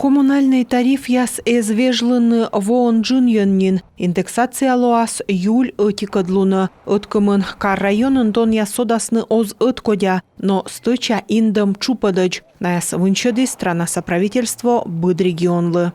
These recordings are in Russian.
Коммунальный тариф яс эзвежлыны воон джуньоннин. Индексация лоас юль этикадлуны. Ыткымын кар районын дон ясодасны оз ыткодя, но стыча индам чупадыч. Наяс вынчады страна соправительство быд регионлы.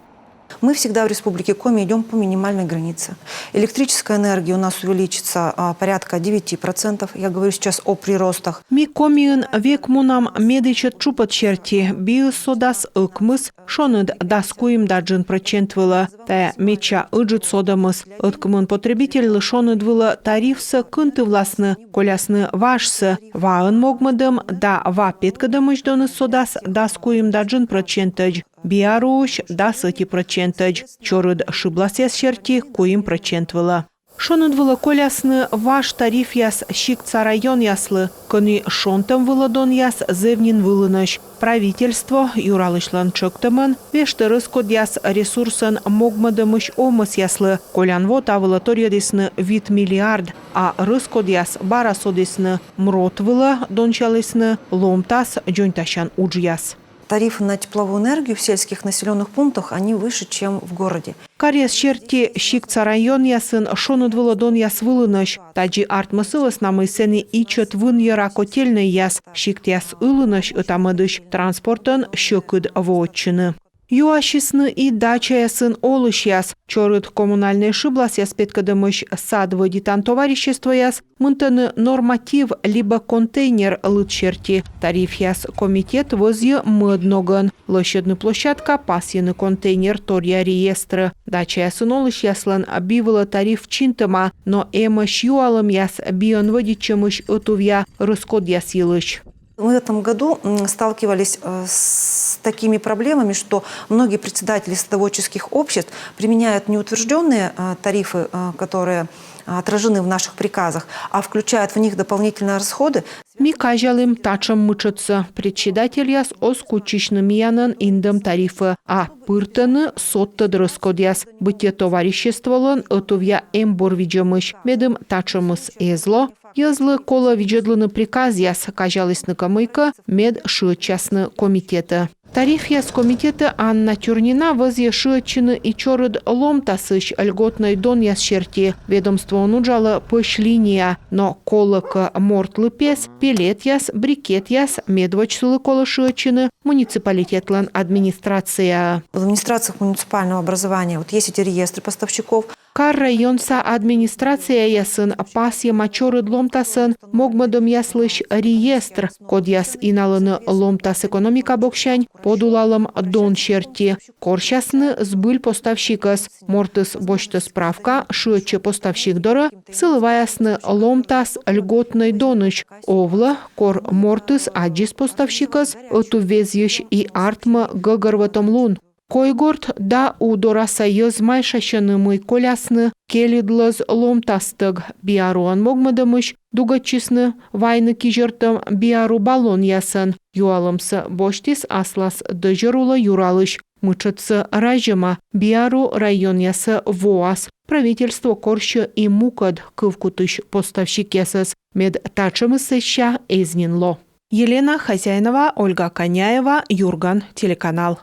Мы всегда в Республике Коми идем по минимальной границе. Электрическая энергия у нас увеличится порядка 9%. Я говорю сейчас о приростах. Ми комиын век мунам медичет чупат черти, биосодас ыкмыс, шоныд даскуим даджин процентвыла, та меча ыджит содамыс. Ыткмын потребитель лышоныд выла тарифсы кынты власны, колясны вашсы, ваын могмадым, да ва петкадамыш доны содас даскуим даджин процентыч. Биаруш да 30%, чорыд шибласяс черти куим процентвыла. Шонын вылы колясны ваш тариф яс щикца район яслы, кыны шонтым вылы дон яс зевнин вылыныш. Правительство юралышлан чöктымын, вештырыс код яс ресурсын могмадымыш омыс яслы, колянво тавылы торьядесны вид миллиард, а рыс код яс барасодесны мрот вылы дончалесны ломтас джонтащан удж яс. Тарифы на тепловую энергию в сельских населенных пунктах, они выше, чем в городе. Карес черти щикца район ясын шоnud вылы дон яс вылыныш. Таджи артмысылыс намысены ичет вын яра котельный яс. Щикт яс ылыныш ытамыдыш транспортын щекыд воотчыны. Юашисны и дача ясын олыш яс. Чорыт коммунальный шиблас яс петкадымыш сад водитан товарищество яс. Мынтыны норматив либо контейнер лыт черти. Тариф яс комитет возье мыдногын. Лощадны площадка пасьяны контейнер торья реестры. Дача ясын олыш яслан бивыла тариф чинтыма, но эмыш юалым яс бион водичымыш ытувья рыскод яс елыш. Мы в этом году сталкивались с такими проблемами, что многие председатели садоводческих обществ применяют не утвержденные тарифы, которые отражены в наших приказах, а включают в них дополнительные расходы. Ми кажалым тачам мычыцы. Председатель яс оскучичны миянын индым тарифы, а пыртыны сотты дрыскод яс. Быте товариществолын ытувья эмбор виджымыш. Медым тачымыз эзло. Язлы кола виджедлыны приказ яс кажалысны камыйка мед шычасны комитеты. Тариф яс комитеты Анна Тюрнина возье шычыны и чорыд ломтасыш льготной дон яс черти. Ведомство нуджало пыш линия, но колык мортлы пес, пелет яс, брикет яс, медвочсылы колы шычыны, муниципалитетлан администрация. В администрациях муниципального образования вот есть эти реестры поставщиков. Кар районса администрация ясын пасье мачорыд ломтасын могмадым яслыш реестр. Код яс иналыны ломтас экономика бокшань подулалым дон черти. Коршасны сбыль поставщикас. Мортыс бочты справка шычы поставщик доры. Сылываясны ломтас льготный доныш. Овла кор мортыс аджис поставщикас. Эту везьешь и артма гагарватом лун. Койгорд да удора союз майшащаны мый колясны, келидлыз ломтастык, биаруан могмадымыш, дугачисны, вайны кижертым биару баллон ясын. Юалымсы боштис аслас дыжырула юралыш, мычытсы ражыма, биару район ясы воас. Правительство коршы и мукад кывкутыш поставщик ясыз, мед тачымысы ща эзнинло. Елена Хозяинова, Ольга Коняева, Юрган, телеканал.